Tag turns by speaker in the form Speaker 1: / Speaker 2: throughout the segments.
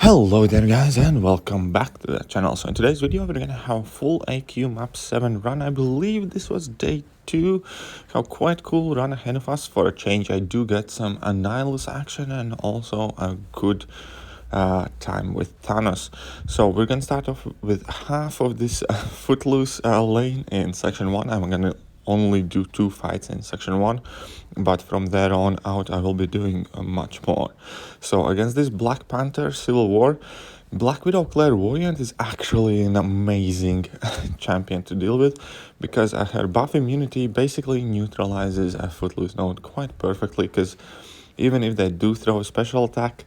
Speaker 1: Hello there guys and welcome back to the channel. So in today's video we're gonna have full AQ map 7 run. I believe this was day 2. How quite cool run ahead of us. For a change I do get some Annihilus action and also a good time with Thanos. So we're gonna start off with half of this footloose lane in section 1. I'm gonna only do 2 fights in section 1, but from there on out I will be doing much more. So against this Black Panther Civil War, Black Widow Clairvoyant is actually an amazing champion to deal with, because her buff immunity basically neutralizes a footloose node quite perfectly, because even if they do throw a special attack,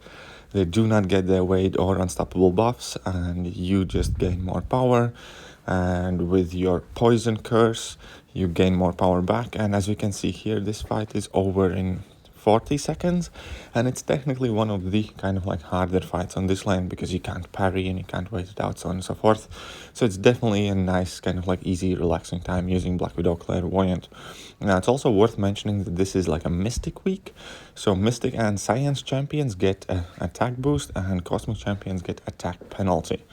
Speaker 1: they do not get their weight or unstoppable buffs, and you just gain more power. And with your poison curse you gain more power back, and as we can see here, this fight is over in 40 seconds, and it's technically one of the kind of like harder fights on this lane, because you can't parry and you can't wait it out, so on and so forth. So it's definitely a nice kind of like easy relaxing time using Black Widow Clairvoyant. Now it's also worth mentioning that this is like a Mystic week, so Mystic and Science champions get an attack boost and Cosmic champions get attack penalty.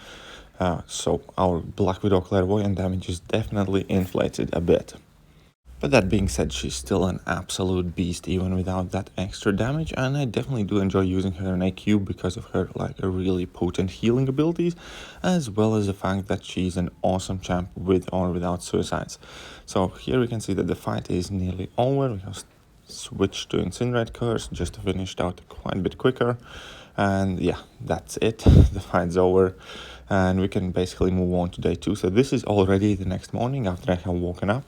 Speaker 1: So our Black Widow Clairvoyant damage is definitely inflated a bit. But that being said, she's still an absolute beast even without that extra damage, and I definitely do enjoy using her in AQ because of her like a really potent healing abilities, as well as the fact that she's an awesome champ with or without suicides. So here we can see that the fight is nearly over. We have switched to Incinerate Curse just to finish it out quite a bit quicker. And yeah, that's it. The fight's over and we can basically move on to day 2. So this is already the next morning after I have woken up.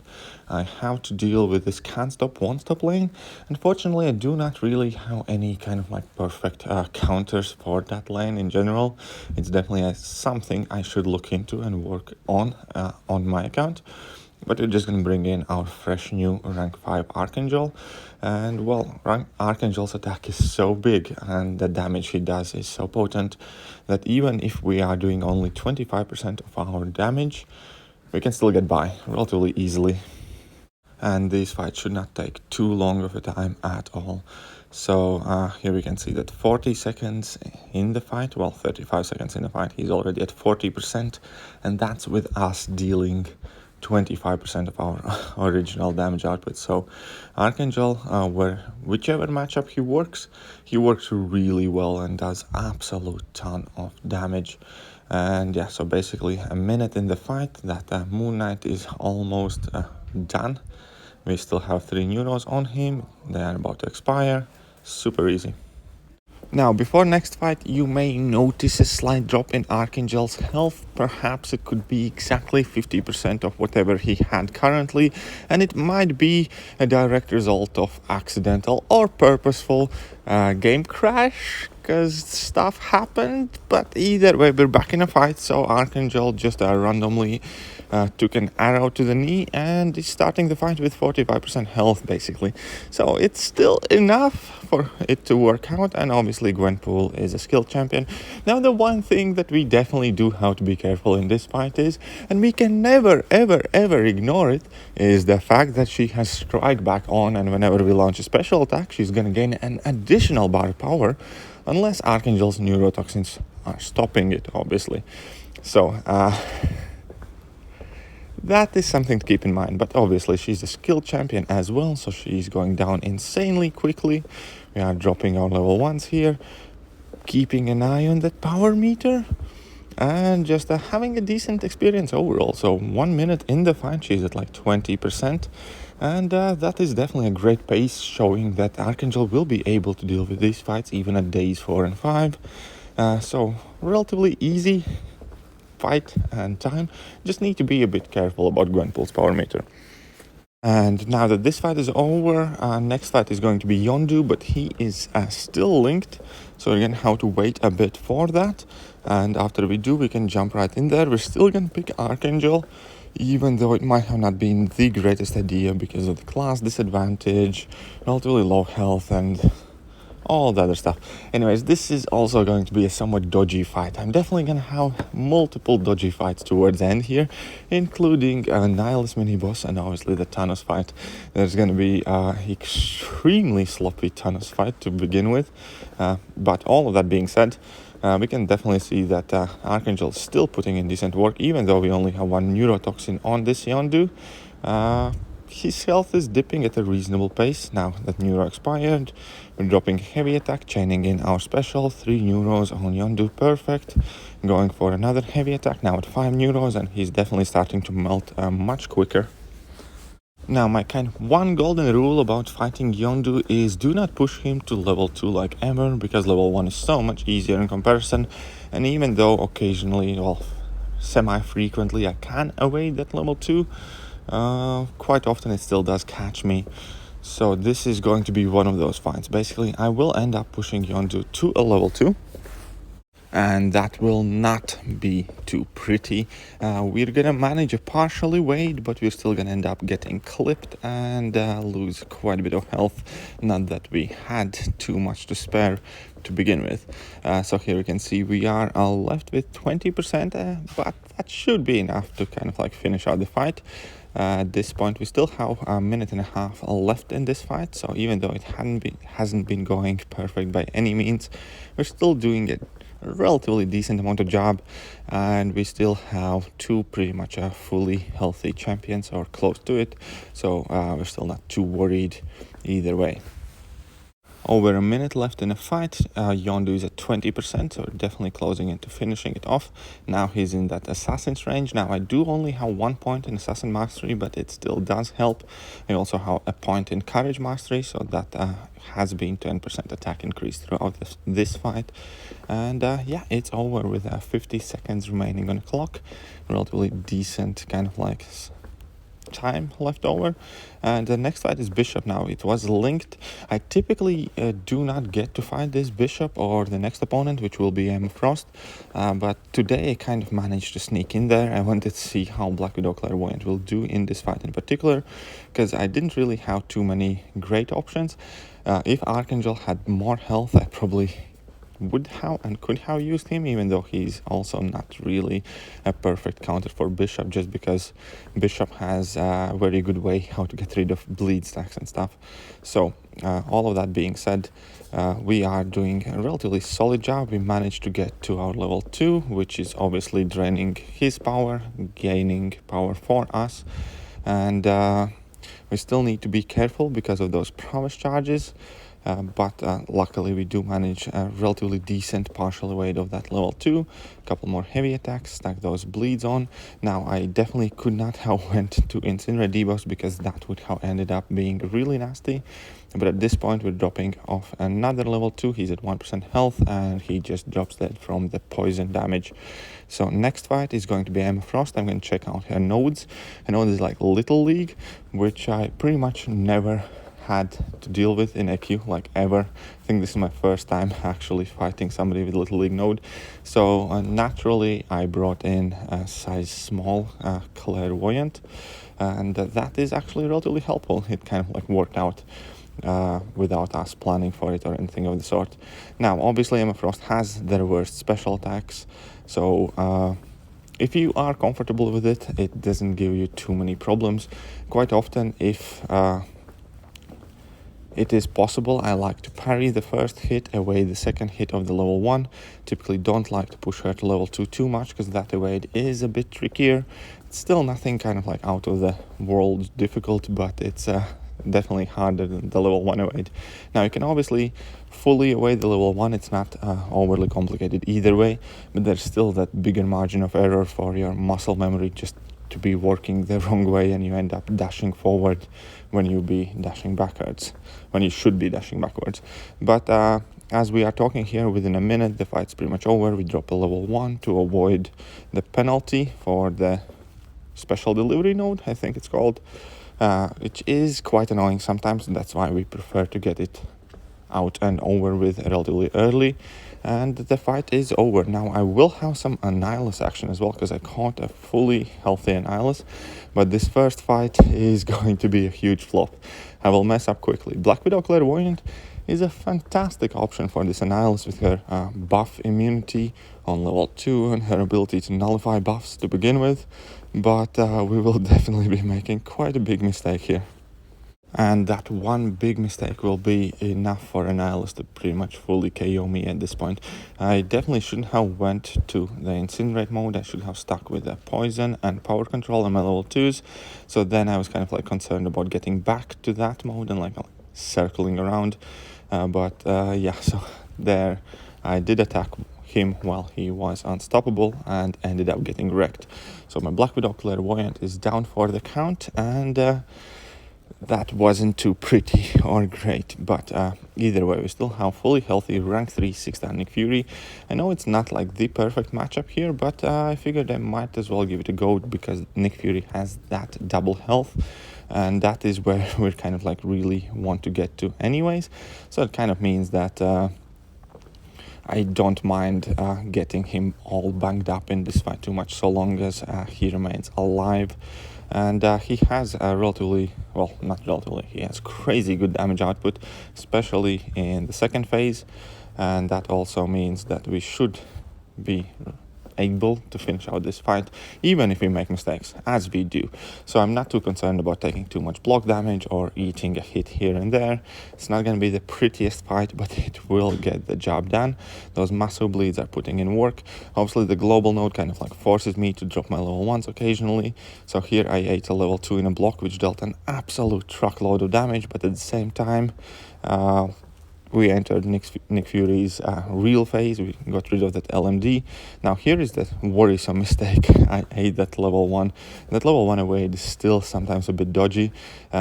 Speaker 1: I have to deal with this can't stop, won't stop lane. Unfortunately, I do not really have any kind of like perfect counters for that lane in general. It's definitely something I should look into and work on my account. But we're just going to bring in our fresh new rank 5 Archangel. And well, Archangel's attack is so big and the damage he does is so potent that even if we are doing only 25% of our damage, we can still get by relatively easily. And these fights should not take too long of a time at all. So here we can see that 40 seconds in the fight, well 35 seconds in the fight, he's already at 40%, and that's with us dealing 25% of our original damage output. So Archangel, whichever matchup he works really well and does absolute ton of damage. And yeah, so basically a minute in the fight, that Moon Knight is almost done. We still have 3 neuros on him, they are about to expire. Super easy. Now, before next fight, you may notice a slight drop in Archangel's health. Perhaps it could be exactly 50% of whatever he had currently, and it might be a direct result of accidental or purposeful game crash, because stuff happened. But either way, we're back in a fight, so Archangel just randomly took an arrow to the knee and is starting the fight with 45% health basically. So it's still enough for it to work out, and obviously Gwenpool is a skill champion. Now the one thing that we definitely do have to be careful in this fight is, and we can never ever ignore it, is the fact that she has strike back on, and whenever we launch a special attack she's gonna gain an additional bar of power, unless Archangel's neurotoxins are stopping it obviously. So that is something to keep in mind, but obviously she's a skill champion as well, so she's going down insanely quickly. We are dropping our level 1s here, keeping an eye on that power meter, and just having a decent experience overall. So 1 minute in the fight, she's at like 20%, and that is definitely a great pace, showing that Archangel will be able to deal with these fights even at days 4 and 5. So relatively easy fight and time. Just need to be a bit careful about Gwenpool's power meter. And now that this fight is over, next fight is going to be Yondu, but he is still linked, so again have to wait a bit for that. And after we do, we can jump right in there. We're still gonna pick Archangel, even though it might have not been the greatest idea because of the class disadvantage, relatively low health, and all the other stuff. Anyways, this is also going to be a somewhat dodgy fight. I'm definitely gonna have multiple dodgy fights towards the end here, including Annihilus miniboss and obviously the Thanos fight. There's gonna be extremely sloppy Thanos fight to begin with, but all of that being said, we can definitely see that Archangel is still putting in decent work, even though we only have one neurotoxin on this Yondu. His health is dipping at a reasonable pace. Now that neuro expired, we're dropping heavy attack, chaining in our special, 3 neuros on Yondu, perfect. Going for another heavy attack, now at 5 neuros, and he's definitely starting to melt much quicker. Now, my kind of one golden rule about fighting Yondu is do not push him to level 2 like ever, because level 1 is so much easier in comparison. And even though occasionally, well, semi-frequently I can evade that level 2, quite often it still does catch me. So this is going to be one of those fights. Basically, I will end up pushing Yondu to a level 2. And that will not be too pretty. We're gonna manage a partial evade, but we're still gonna end up getting clipped and lose quite a bit of health. Not that we had too much to spare to begin with. So here we can see we are left with 20%, but that should be enough to kind of like finish out the fight. At this point, we still have a minute and a half left in this fight, so even though it hasn't been going perfect by any means, we're still doing it relatively decent amount of job, and we still have 2 pretty much fully healthy champions or close to it, so we're still not too worried either way. Over a minute left in the fight. Yondu is at 20%, so definitely closing into finishing it off. Now he's in that assassin's range. Now I do only have 1 point in assassin mastery, but it still does help. I also have a point in courage mastery, so that has been 10% attack increase throughout this fight. And yeah, it's over with 50 seconds remaining on the clock. Relatively decent kind of like time left over. And the next fight is Bishop. Now it was linked. I typically do not get to fight this Bishop or the next opponent, which will be Frost, but today I kind of managed to sneak in there. I wanted to see how Black Widow Clairvoyant will do in this fight in particular, because I didn't really have too many great options. If Archangel had more health, I probably would have and could have used him, even though he's also not really a perfect counter for Bishop, just because Bishop has a very good way how to get rid of bleed stacks and stuff. So all of that being said, we are doing a relatively solid job. We managed to get to our level 2, which is obviously draining his power, gaining power for us, and we still need to be careful because of those prowess charges. But luckily we do manage a relatively decent partial evade of that level 2. A couple more heavy attacks, stack those bleeds on. Now I definitely could not have went to Incinerate debuffs, because that would have ended up being really nasty. But at this point we're dropping off another level 2. He's at 1% health and he just drops dead from the poison damage. So next fight is going to be Frost. I'm going to check out her nodes. Her node is like Little League, which I pretty much never had to deal with in AQ, like ever. I think this is my first time actually fighting somebody with Little League node. So naturally I brought in a size small Clairvoyant, and that is actually relatively helpful. It kind of like worked out without us planning for it or anything of the sort. Now obviously Frost has the reversed special attacks, so if you are comfortable with it, it doesn't give you too many problems. Quite often, if it is possible, I like to parry the first hit, evade the second hit of the level 1. Typically don't like to push her to level 2 too much, because that evade is a bit trickier. It's still nothing kind of like out of the world difficult, but it's definitely harder than the level 1 evade. Now you can obviously fully evade the level 1, it's not overly complicated either way, but there's still that bigger margin of error for your muscle memory just to be working the wrong way, and you end up dashing forward when you be dashing backwards, when you should be dashing backwards. But as we are talking here, within a minute the fight's pretty much over. We drop a level 1 to avoid the penalty for the special delivery node, I think it's called, which is quite annoying sometimes, and that's why we prefer to get it out and over with relatively early. And the fight is over. Now I will have some Annihilus action as well, because I caught a fully healthy Annihilus, but this first fight is going to be a huge flop. I will mess up quickly. Black Widow Clairvoyant is a fantastic option for this Annihilus, with her buff immunity on level 2 and her ability to nullify buffs to begin with, but we will definitely be making quite a big mistake here. And that one big mistake will be enough for Annihilus to pretty much fully KO me at this point. I definitely shouldn't have went to the Incinerate mode. I should have stuck with the Poison and Power Control on my level 2s. So then I was kind of like concerned about getting back to that mode and like circling around. Yeah, so there I did attack him while he was unstoppable and ended up getting wrecked. So my Black Widow Clairvoyant is down for the count, and that wasn't too pretty or great, but either way, we still have fully healthy rank 3 6-star Nick Fury. I know it's not like the perfect matchup here, but I figured I might as well give it a go because Nick Fury has that double health, and that is where we kind of like really want to get to anyways. So it kind of means that I don't mind getting him all banged up in this fight too much, so long as he remains alive. And he has a relatively, well, not relatively, he has crazy good damage output, especially in the second phase. And that also means that we should be able to finish out this fight, even if we make mistakes, as we do. So I'm not too concerned about taking too much block damage or eating a hit here and there. It's not going to be the prettiest fight, but it will get the job done. Those muscle bleeds are putting in work. Obviously, the global node kind of like forces me to drop my level 1s occasionally. So here I ate a level 2 in a block, which dealt an absolute truckload of damage, but at the same time, we entered Nick Fury's real phase. We got rid of that LMD. Now here is the worrisome mistake. I ate that level 1. That level 1 away is still sometimes a bit dodgy.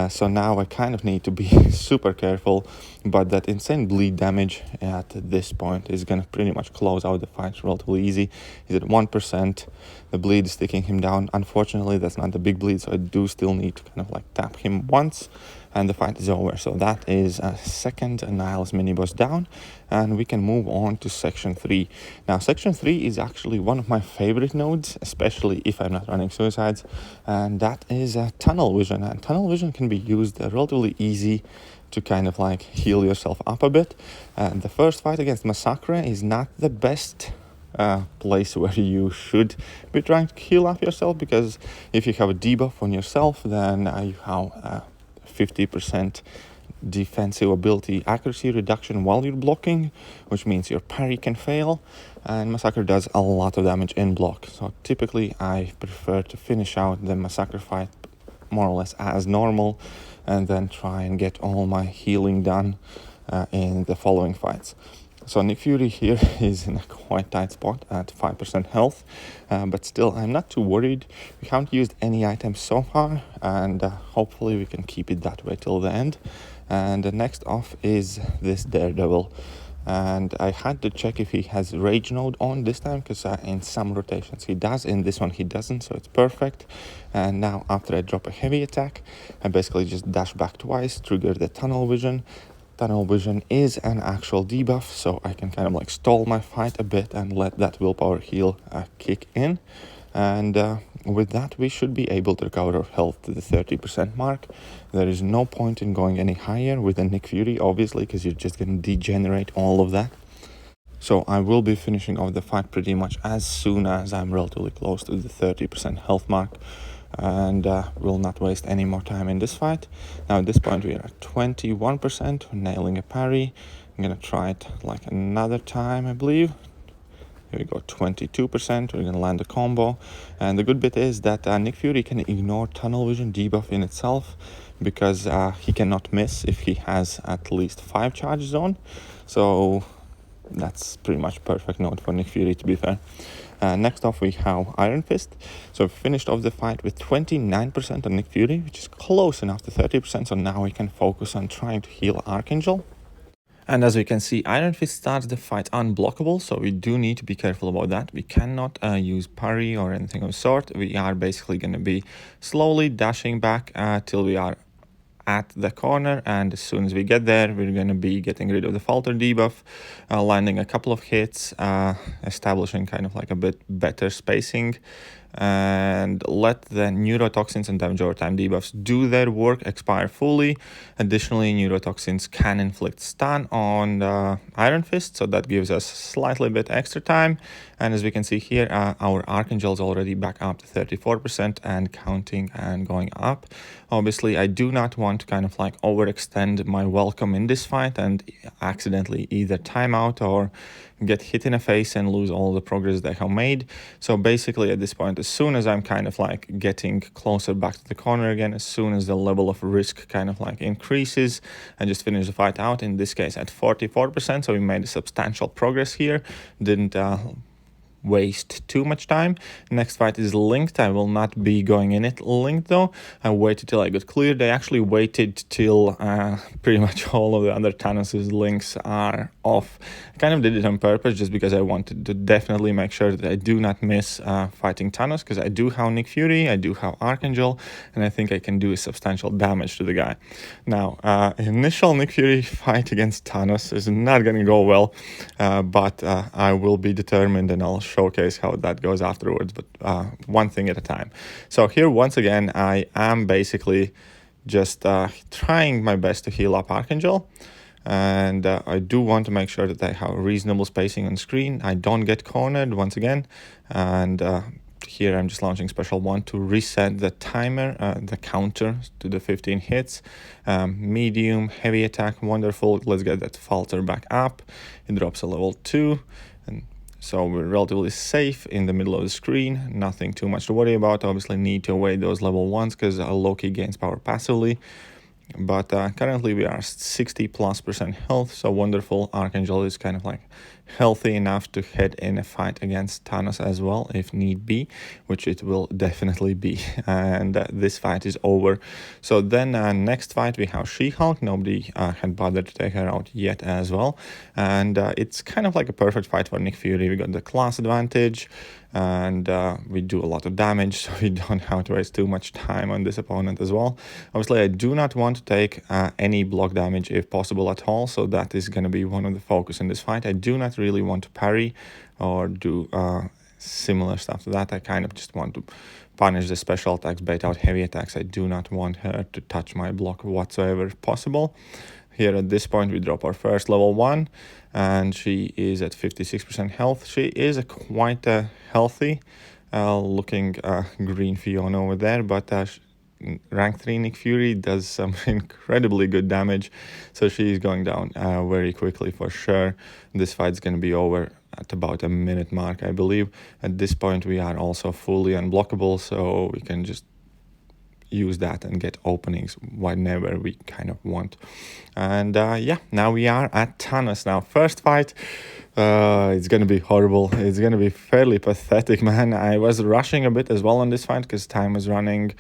Speaker 1: So now I kind of need to be super careful. But that insane bleed damage at this point is going to pretty much close out the fight relatively easy. He's at 1%. The bleed is taking him down. Unfortunately, that's not the big bleed, so I do still need to kind of like tap him once, and the fight is over. So that is a second Annihilus miniboss down, and we can move on to section 3. Now, section 3 is actually one of my favorite nodes, especially if I'm not running suicides, and that is tunnel vision. And tunnel vision can be used relatively easy to kind of like heal yourself up a bit. And the first fight against Massacre is not the best place where you should be trying to heal up yourself, because if you have a debuff on yourself, then you have 50% defensive ability accuracy reduction while you're blocking, which means your parry can fail, and Massacre does a lot of damage in block. So typically I prefer to finish out the Massacre fight more or less as normal, and then try and get all my healing done in the following fights. So Nick Fury here is in a quite tight spot at 5% health, but still I'm not too worried. We haven't used any items so far, and hopefully we can keep it that way till the end. And next off is this Daredevil, and I had to check if he has Rage Node on this time, because in some rotations he does, in this one he doesn't, so it's perfect. And now after I drop a heavy attack, I basically just dash back twice, trigger the tunnel vision. Tunnel vision is an actual debuff, so I can kind of like stall my fight a bit and let that willpower heal kick in. And with that, we should be able to recover our health to the 30% mark. There is no point in going any higher with a Nick Fury, obviously, because you're just going to degenerate all of that. So I will be finishing off the fight pretty much as soon as I'm relatively close to the 30% health mark, and will not waste any more time in this fight. Now at this point we are at 21%, nailing a parry. I'm gonna try it like another time, I believe. Here we go, 22%, we're gonna land a combo. And the good bit is that Nick Fury can ignore tunnel vision debuff in itself, because he cannot miss if he has at least 5 charges on. So that's pretty much perfect node for Nick Fury, to be fair. Next off we have Iron Fist. So we finished off the fight with 29% on Nick Fury, which is close enough to 30%, so now we can focus on trying to heal Archangel. And as we can see, Iron Fist starts the fight unblockable, so we do need to be careful about that. We cannot use parry or anything of the sort. We are basically going to be slowly dashing back till we are at the corner, and as soon as we get there, we're going to be getting rid of the falter debuff, landing a couple of hits, establishing kind of like a bit better spacing, and let the neurotoxins and damage over time debuffs do their work, expire fully. Additionally, neurotoxins can inflict stun on Iron Fist, so that gives us slightly bit extra time, And as we can see here, our Archangel is already back up to 34% and counting and going up. Obviously, I do not want to kind of like overextend my welcome in this fight and accidentally either time out or get hit in the face and lose all the progress that I have made. So basically at this point, as soon as I'm kind of like getting closer back to the corner again, as soon as the level of risk kind of like increases, I just finish the fight out, in this case at 44%. So we made a substantial progress here. Didn't waste too much time. Next fight is linked. I will not be going in it linked though. I waited till I got cleared. I actually waited till pretty much all of the other Thanos' links are off. I kind of did it on purpose just because I wanted to definitely make sure that I do not miss fighting Thanos, because I do have Nick Fury, I do have Archangel, and I think I can do substantial damage to the guy. Now, initial Nick Fury fight against Thanos is not going to go well, but I will be determined and I'll showcase how that goes afterwards, but one thing at a time. So here once again I am basically just trying my best to heal up Archangel, and I do want to make sure that I have reasonable spacing on screen. I don't get cornered once again, and here I'm just launching special 1 to reset the timer, the counter to the 15 hits. Medium, heavy attack, wonderful. Let's get that falter back up. It drops a level 2, and so we're relatively safe in the middle of the screen. Nothing too much to worry about. Obviously need to await those level 1s because Loki gains power passively. But currently we are 60+% health, so wonderful. Archangel is kind of like healthy enough to head in a fight against Thanos as well, if need be, which it will definitely be. And this fight is over. So then next fight we have She-Hulk. Nobody had bothered to take her out yet as well. And it's kind of like a perfect fight for Nick Fury. We got the class advantage, and we do a lot of damage, so we don't have to waste too much time on this opponent as well. Obviously, I do not want to take any block damage if possible at all, so that is going to be one of the focus in this fight. I do not really want to parry or do similar stuff to that. I kind of just want to punish the special attacks, bait out heavy attacks. I do not want her to touch my block whatsoever if possible. Here at this point we drop our first level 1, and she is at 56% health. She is quite healthy looking green Fiona over there, but rank 3 Nick Fury does some incredibly good damage, so she's going down very quickly for sure. This fight's going to be over at about a minute mark, I believe. At this point we are also fully unblockable, so we can just use that and get openings whenever we kind of want. And yeah, now we are at Thanos. Now first fight, it's gonna be horrible. It's gonna be fairly pathetic, man. I was rushing a bit as well on this fight because time was running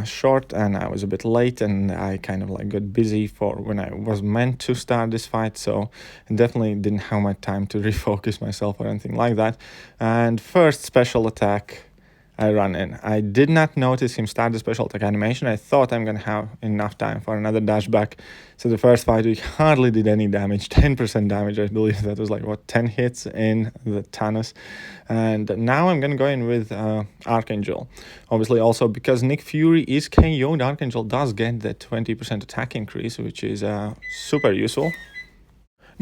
Speaker 1: short and I was a bit late, and I kind of like got busy for when I was meant to start this fight, so I definitely didn't have my time to refocus myself or anything like that. And first special attack, I run in. I did not notice him start the special attack animation. I thought I'm gonna have enough time for another dash back. So the first fight we hardly did any damage, 10% damage. I believe that was like what, 10 hits in the Thanos. And now I'm gonna go in with Archangel. Obviously also because Nick Fury is KO'd, Archangel does get the 20% attack increase, which is super useful.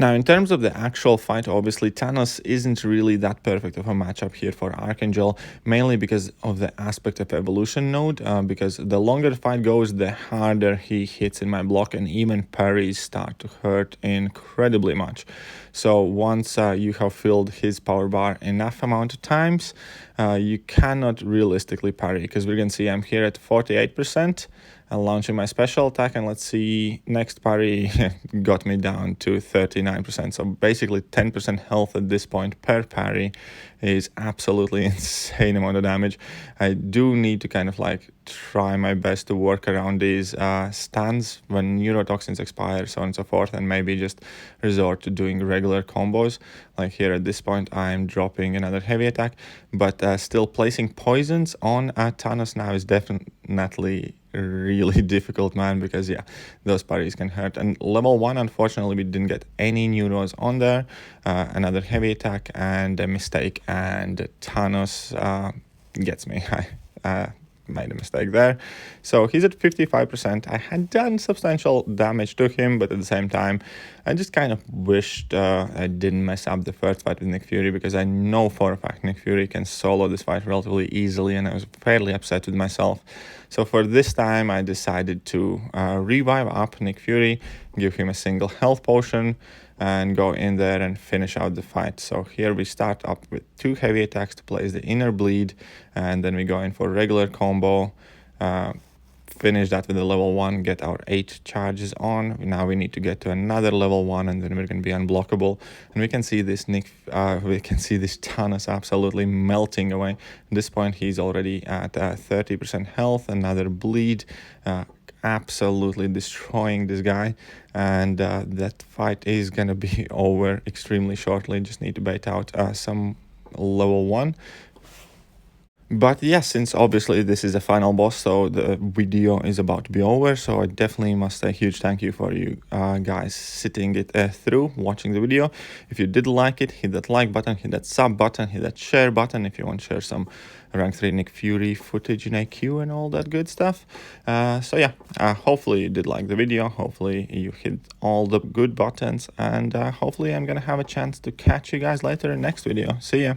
Speaker 1: Now, in terms of the actual fight, obviously Thanos isn't really that perfect of a matchup here for Archangel, mainly because of the aspect of evolution node, because the longer the fight goes, the harder he hits in my block, and even parries start to hurt incredibly much. So once you have filled his power bar enough amount of times, you cannot realistically parry, because we're going to see I'm here at 48%. Launching my special attack, and let's see, next parry got me down to 39%. So basically 10% health at this point per parry is absolutely insane amount of damage. I do need to kind of like try my best to work around these stands when neurotoxins expire, so on and so forth, and maybe just resort to doing regular combos. Like here at this point I'm dropping another heavy attack, but still placing poisons on Thanos now is definitely really difficult, man, because yeah, those parries can hurt. And level 1, unfortunately, we didn't get any neuros on there. Another heavy attack and a mistake, and Thanos gets me. made a mistake there. So he's at 55%. I had done substantial damage to him, but at the same time, I just kind of wished I didn't mess up the first fight with Nick Fury, because I know for a fact Nick Fury can solo this fight relatively easily, and I was fairly upset with myself. So for this time, I decided to revive up Nick Fury, give him a single health potion, and go in there and finish out the fight. So here we start up with 2 heavy attacks to place the inner bleed, and then we go in for regular combo, finish that with a level 1, get our 8 charges on. Now we need to get to another level 1, and then we're going to be unblockable. And we can see this Thanos absolutely melting away. At this point, he's already at 30% health, another bleed, absolutely destroying this guy, and that fight is gonna be over extremely shortly. Just need to bait out some level 1. But yes, since obviously this is a final boss, so the video is about to be over, so I definitely must say a huge thank you for you guys sitting it through, watching the video. If you did like it, hit that like button, hit that sub button, hit that share button if you want to share some rank 3 Nick Fury footage in AQ and all that good stuff. So yeah, hopefully you did like the video, hopefully you hit all the good buttons, and hopefully I'm gonna have a chance to catch you guys later in next video. See ya!